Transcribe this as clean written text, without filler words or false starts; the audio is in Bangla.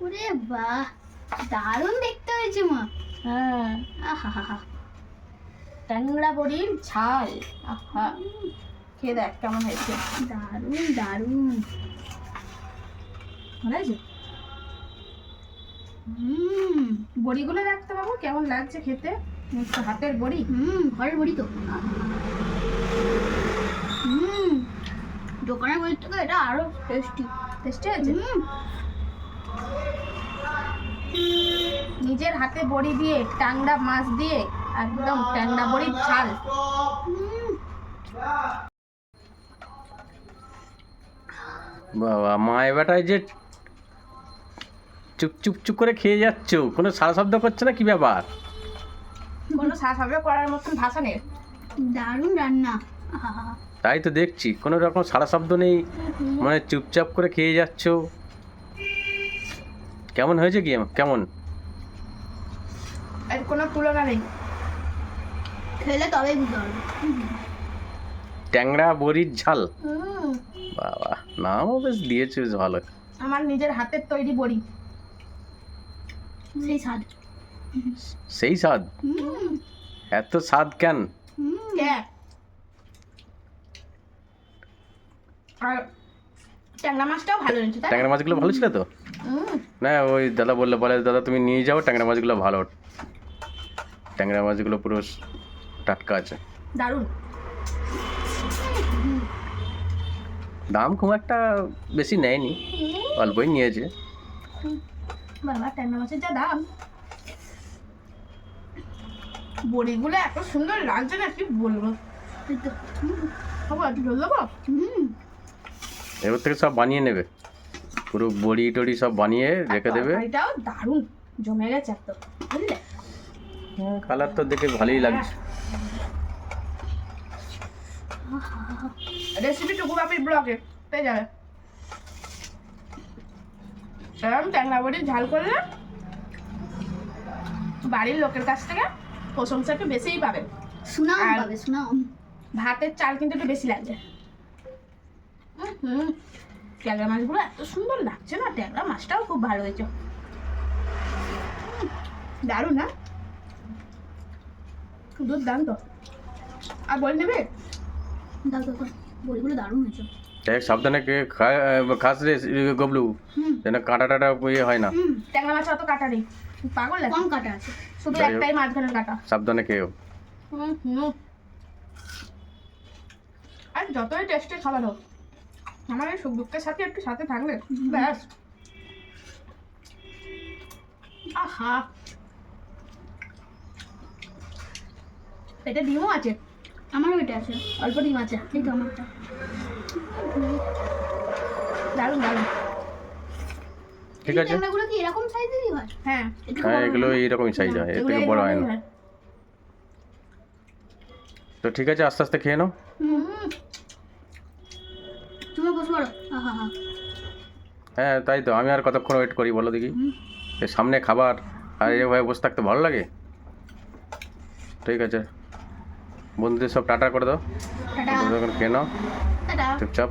ওরে বাহ, দারুণ দেখতে হয়েছে মা। হ্যাঁ, আহা, ট্যাংরা বড়ির ঝাল। আহা, খেয়ে দেখ কেমন হয়েছে। দারুণ দারুণ। ভালো আছে? বড়িগুলো রাখতে বাবু কেমন লাগছে খেতে, তো হাতের বড়ি। ঘরের বড়ি তো। দোকানের বড়ির থেকে এটা আরো টেস্টি। টেস্টি আছে। নিজের হাতে বড়ি দিয়ে, ট্যাংরা মাছ দিয়ে, একদম ট্যাংরা বড়ির ঝাল। বাবা, মা এবারটায় যে চুপ চুপ চুপ করে খেয়ে যাচ্ছ, কোনো সারা শব্দ করছে না, কি ব্যাপার? কোনো সাহায্য করার মতন ভাষা নেই। দারুণ রান্না। আহা, তাই তো দেখছি, কোনো রকম সারা শব্দ নেই, মানে চুপচাপ করে খেয়ে যাচ্ছ। কেমন হয়েছে কি, কেমন? এর কোনো তুলনা নেই। খেলে তবেই বুঝতে পারবে। ট্যাংরা বড়ির ঝাল। বাবা, নামও বেশ দিয়েছে, বেশ ভালো। আমার নিজের হাতের তৈরি বড়ি, সেই স্বাদ। সেই স্বাদ? এত স্বাদ কেন? আর ট্যাংরা মাছটাও ভালো হয়েছে। তাই না? ট্যাংরা মাছগুলো ভালো ছিল তো? না, ওই দাদা বলে দাদা তুমি নিয়ে যাও, ট্যাংরা মাছগুলো ভালো, ট্যাংরা মাছগুলো পুরো টাটকা আছে। দারুণ। দাম খুব একটা বেশি নেয়নি, অল্পই নিয়েছে। বাবা, ট্যাংরা মাছের যা দাম, বড়িগুলো এত সুন্দর লাগছে না, কি বলবো। একটু ঝোল দেবো। এবার থেকে সব বানিয়ে নেবে, পুরো বড়ি টড়ি সব বানিয়ে রেখে দেবে। এটাও দারুণ জমে গেছে একদম, বুঝলে? কালার তো দেখে ভালোই লাগছে। রেসিপি টুকু বাপির ব্লগে পেয়ে যাবে। এরকম ট্যাংরা বড়ির ঝাল করলে বাড়ির লোকের কাছ থেকে প্রশংসা একটু বেশিই পাবেন। সুনাম আর পাবে, সুনাম। ভাতের চাল কিন্তু একটু বেশি লাগছে। ট্যাংরা মাছগুলো এত সুন্দর লাগছে না, ট্যাংরা মাছটাও খুব ভালো হয়েছে। দারুণ না? দুর্দান্ত। আর বল নেবে? দাও দাও দাও, বড়িগুলো দারুণ হয়েছে। তাই সাবধানে খাস রে গবলু, যেন কাঁটা টাটা ইয়ে হয় না। ট্যাংরা মাছ অত কাটা নেই, পাগল লাগে। কম কাটা আছে। শুধু যাই হোক। একটাই মাঝখানের কাটা। সাবধানে খেয়েও। আর যতই টেস্টি খাবার হোক, আমার এই সুখ দুঃখের সাথে একটু সাথে থাকলে ব্যাস। আহা, পেটে ডিমও আছে। আমারও এটা আছে, অল্প ডিম আছে। এই তো আমারটা। দারুণ দারুণ। ঠিক আছে। ট্যাংরাগুলো কি এরকম সাইজেরই হয়? হ্যাঁ, হ্যাঁ, এগুলো এইরকমই সাইজ হয়, এর এগুলো থেকে বড় হয় না। এইরকমই হয়। তো ঠিক আছে, আস্তে আস্তে খেয়ে নাও। তুমি বসে পড়ো। আহা, হ্যাঁ, তাই তো, আমি আর কতক্ষণ ওয়েট করি বলো দেখি? এর সামনে খাবার, আর এভাবে বসে থাকতে ভালো লাগে? ঠিক আছে, বন্ধুদের সব টাটা করে দাও, টাটা তখন খেয়ে নাও টাটা। চুপচাপ।